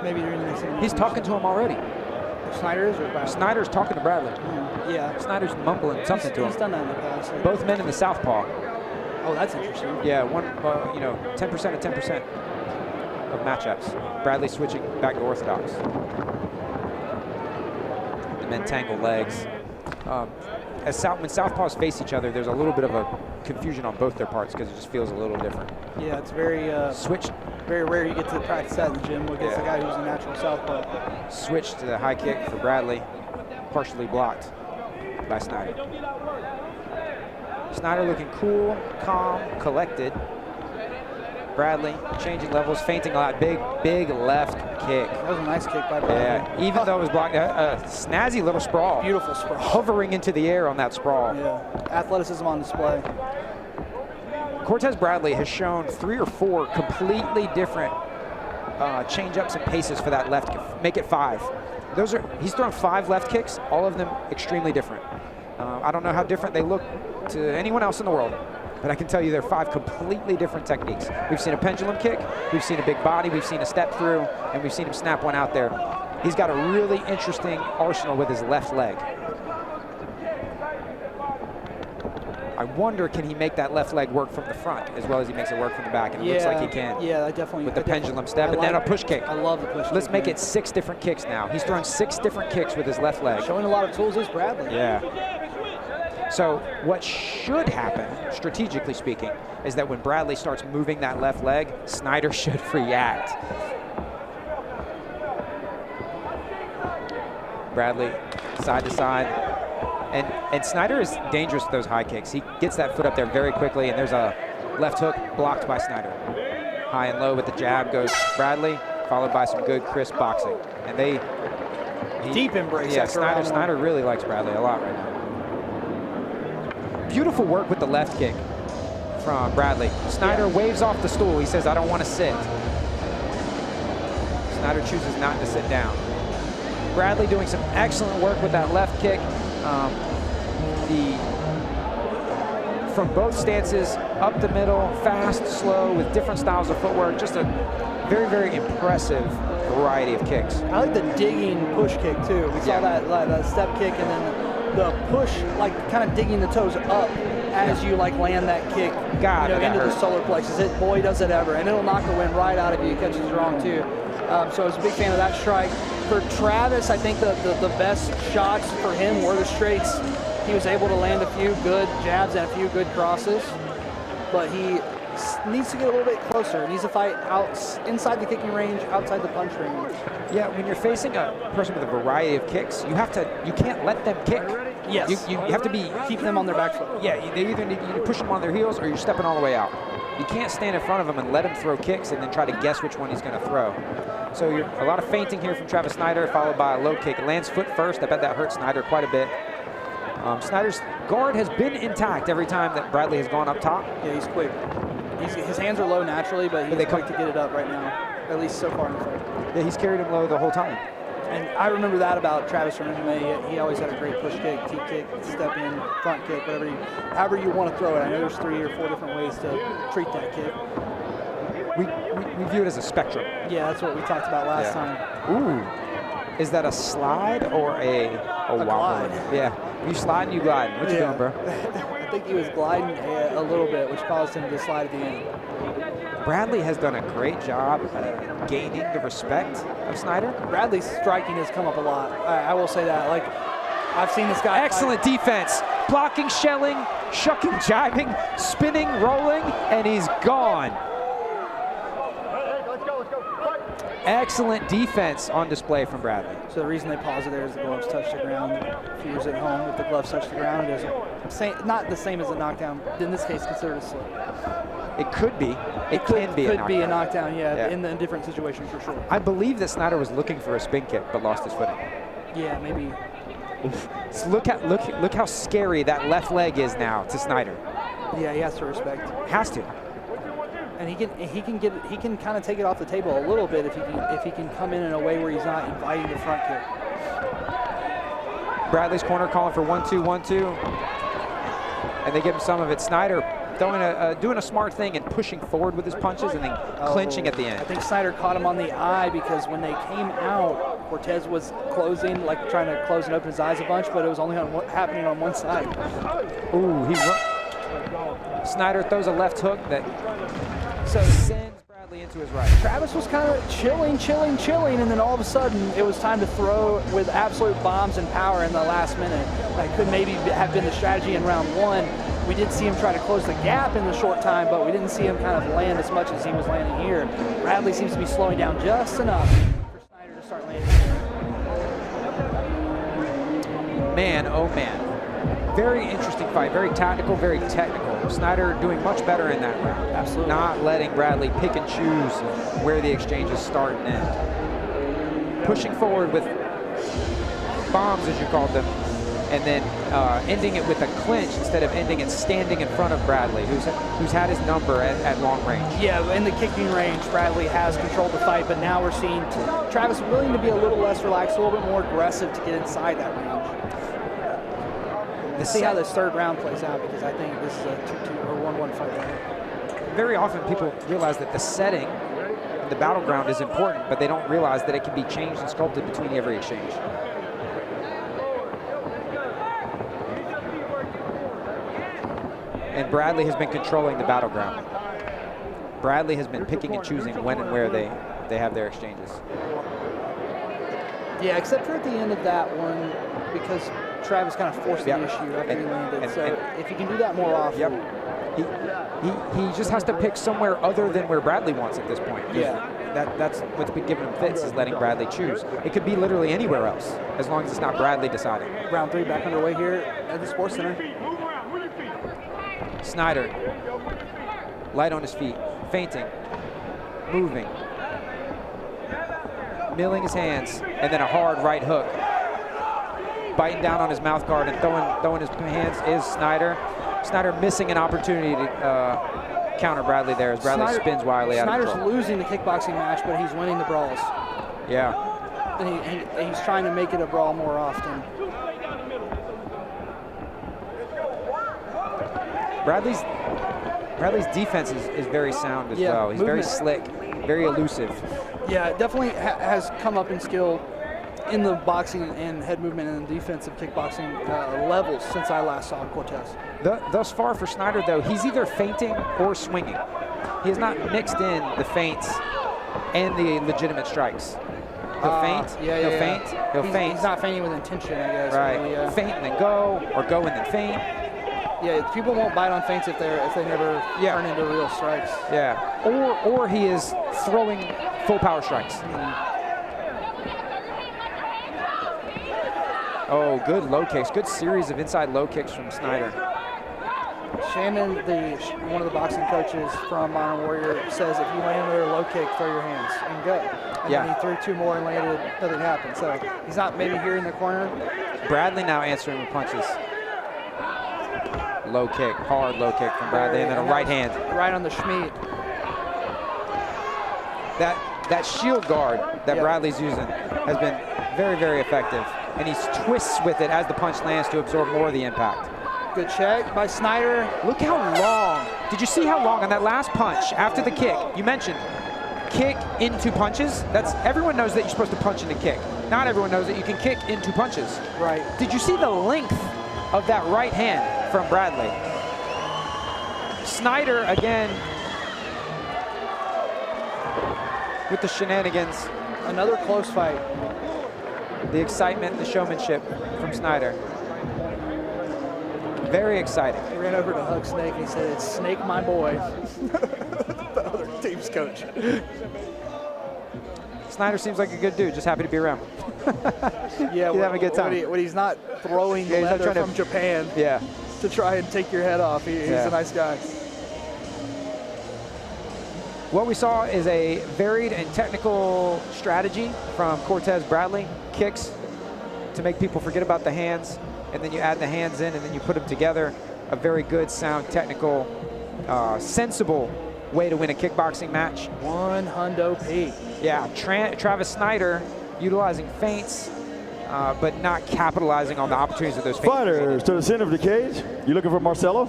Maybe they're in the same. He's talking to him already. Snyder is or Bradley? Snyder's talking to Bradley. Yeah. Snyder's mumbling something to him. He's done that in the past. So. Both men in the southpaw. Oh, that's interesting. Yeah, 10% of 10% of matchups. Bradley switching back to orthodox. The men tangle legs. When southpaws face each other, there's a little bit of a confusion on both their parts because it just feels a little different. Yeah, it's very switch. Very rare you get to practice that in the gym against a guy who's a natural southpaw. Switch to the high kick for Bradley, partially blocked by Snyder. Snyder looking cool, calm, collected. Bradley changing levels, feinting a lot. Big left kick. That was a nice kick by Bradley. Yeah, even though it was blocked, snazzy little sprawl. Beautiful sprawl. Hovering into the air on that sprawl. Yeah, athleticism on display. Cortez Bradley has shown 3 or 4 completely different change-ups and paces for that left kick. Make it 5. He's thrown 5 left kicks, all of them extremely different. I don't know how different they look to anyone else in the world, but I can tell you they're 5 completely different techniques. We've seen a pendulum kick, we've seen a big body, we've seen a step through, and we've seen him snap one out there. He's got a really interesting arsenal with his left leg. I wonder, can he make that left leg work from the front as well as he makes it work from the back? And it looks like he can. Yeah, I definitely. With the pendulum step and then a push kick. I love the push kick. Let's make it 6 different kicks now. He's thrown 6 different kicks with his left leg. Showing a lot of tools is Bradley. Yeah. So what should happen, strategically speaking, is that when Bradley starts moving that left leg, Snyder should react. Bradley, side to side. And Snyder is dangerous with those high kicks. He gets that foot up there very quickly, and there's a left hook blocked by Snyder. High and low with the jab goes Bradley, followed by some good, crisp boxing. And deep embrace. Yeah, Snyder really likes Bradley a lot right now. Beautiful work with the left kick from Bradley. Snyder waves off the stool. He says, I don't want to sit. Snyder chooses not to sit down. Bradley doing some excellent work with that left kick. From both stances, up the middle, fast, slow, with different styles of footwork. Just a very, very impressive variety of kicks. I like the digging push kick too. We saw that step kick and then the push, like kind of digging the toes up as you like land that kick into the solar plexus. Boy, does it ever. And it'll knock the wind right out of you. It catches wrong too. So I was a big fan of that strike. For Travis, I think the best shots for him were the straights. He was able to land a few good jabs and a few good crosses, but he needs to get a little bit closer. He needs to fight inside the kicking range, outside the punch range. Yeah, when you're facing a person with a variety of kicks, you can't let them kick. Yes. You have to keep them on their back foot. Yeah, they either need to push them on their heels or you're stepping all the way out. You can't stand in front of him and let him throw kicks and then try to guess which one he's going to throw. So a lot of feinting here from Travis Snyder, followed by a low kick. Lands foot first. I bet that hurt Snyder quite a bit. Snyder's guard has been intact every time that Bradley has gone up top. Yeah, he's quick. His hands are low naturally, but he's quick to get it up right now, at least so far in the fight. Yeah, he's carried him low the whole time. And I remember that about Travis from MMA. He always had a great push kick, T kick, step in, front kick, however you want to throw it. I know there's 3 or 4 different ways to treat that kick. We view it as a spectrum. Yeah, that's what we talked about last time. Ooh, is that a slide or a glide? Yeah, you slide and you glide. What you doing, bro? I think he was gliding a little bit, which caused him to slide at the end. Bradley has done a great job gaining the respect of Snyder. Bradley's striking has come up a lot. I will say that. Like, I've seen this guy. Excellent defense. Blocking, shelling, shucking, jiving, spinning, rolling, and he's gone. Excellent defense on display from Bradley. So the reason they pause it there is the gloves touch the ground. If he was at home, if the gloves touch the ground, it is not the same as a knockdown. In this case, considered a slip. It could be. It can be a knockdown, yeah. In a different situation for sure. I believe that Snyder was looking for a spin kick but lost his footing. Yeah, maybe. So look how scary that left leg is now to Snyder. Yeah, he has to respect. Has to. And he can kind of take it off the table a little bit if he can come in a way where he's not inviting the front kick. Bradley's corner calling for 1-2, 1-2. And they give him some of it. Snyder doing a smart thing and pushing forward with his punches and then clinching at the end. I think Snyder caught him on the eye because when they came out, Cortez was closing, like trying to close and open his eyes a bunch, but it was only happening on one side. Ooh, Snyder throws a left hook that sends Bradley into his right. Travis was kind of chilling, and then all of a sudden it was time to throw with absolute bombs and power in the last minute. That could maybe have been the strategy in round one. We did see him try to close the gap in the short time, but we didn't see him kind of land as much as he was landing here. Bradley seems to be slowing down just enough for Snyder to start landing. Man, oh man. Very interesting fight, very tactical, very technical. Snyder doing much better in that round. Absolutely. Not letting Bradley pick and choose where the exchanges start and end. Pushing forward with bombs, as you called them, and then ending it with a clinch instead of ending it standing in front of Bradley, who's had his number at long range. Yeah, in the kicking range, Bradley has controlled the fight, but now we're seeing Travis willing to be a little less relaxed, a little bit more aggressive to get inside that range. Let's see how this third round plays out, because I think this is a 2-2 or 1-1 fight right. Very often people realize that the setting, the battleground is important, but they don't realize that it can be changed and sculpted between every exchange. And Bradley has been controlling the battleground. Bradley has been picking and choosing when and where they have their exchanges. Yeah, except for at the end of that one, because Travis kind of forced the issue after he landed. So if he can do that more often. Yep. He just has to pick somewhere other than where Bradley wants at this point. Yeah. That's what's been giving him fits, is letting Bradley choose. It could be literally anywhere else, as long as it's not Bradley deciding. Round 3 back underway here at the Sports Center. Snyder, light on his feet, feinting, moving, milling his hands, and then a hard right hook. Biting down on his mouth guard and throwing his hands is Snyder. Snyder missing an opportunity to counter Bradley there as Bradley spins wildly out of control. Snyder's losing the kickboxing match, but he's winning the brawls. Yeah. And he's trying to make it a brawl more often. Bradley's defense is very sound as well. He's very slick, very elusive. Yeah, definitely has come up in skill in the boxing and head movement and defensive kickboxing levels since I last saw Cortez. Thus far for Snyder, though, he's either feinting or swinging. He has not mixed in the feints and the legitimate strikes. He'll feint, he'll feint. He's not feinting with intention, I guess. Right, really, feint and then go, or go and then feint. Yeah, people won't bite on feints if they never turn into real strikes. Yeah, or he is throwing full power strikes. Oh, good low kicks. Good series of inside low kicks from Snyder. Shannon, one of the boxing coaches from Modern Warrior, says if you land with a low kick, throw your hands and go. And then he threw 2 more and landed, nothing happened. So he's not maybe here in the corner. Bradley now answering with punches. Low kick, hard low kick from Bradley, and then a right hand. Right on the Schmied. That shield guard that Bradley's using has been very, very effective. And he twists with it as the punch lands to absorb more of the impact. Good check by Snyder. Look how long. Did you see how long on that last punch after the kick? You mentioned kick into punches. Everyone knows that you're supposed to punch into kick. Not everyone knows that you can kick into punches. Right. Did you see the length of that right hand from Bradley? Snyder again with the shenanigans. Another close fight. The excitement, the showmanship from Snyder. Very exciting. He ran over to hug Snake and he said, "It's Snake, my boy." The other team's coach. Snyder seems like a good dude, just happy to be around. Yeah, he's having a good time. When he's not throwing the leather from Japan to try and take your head off, he's a nice guy. What we saw is a varied and technical strategy from Cortez Bradley. Kicks to make people forget about the hands, and then you add the hands in, and then you put them together. A very good, sound, technical, sensible way to win a kickboxing match. 100p. Yeah, Travis Snyder utilizing feints, but not capitalizing on the opportunities of those feints. Fighters to the center of the cage. You looking for Marcelo?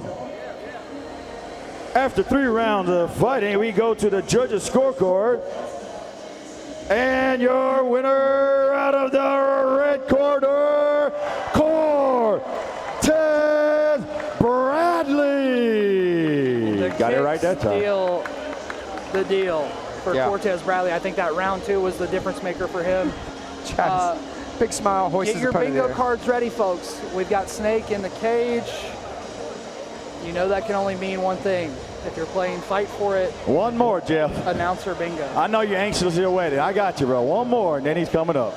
After 3 rounds of fighting, we go to the judges' scorecard. And your winner out of the red corner, Cortez Bradley. Got it right that time. The deal for Cortez Bradley. I think that round 2 was the difference maker for him. Big smile, hoists Get your bingo cards ready, folks. We've got Snake in the cage. You know that can only mean one thing. If you're playing Fight for It. One more, Jeff. Announcer bingo. I know you're anxiously awaiting. I got you, bro. One more, and then he's coming up.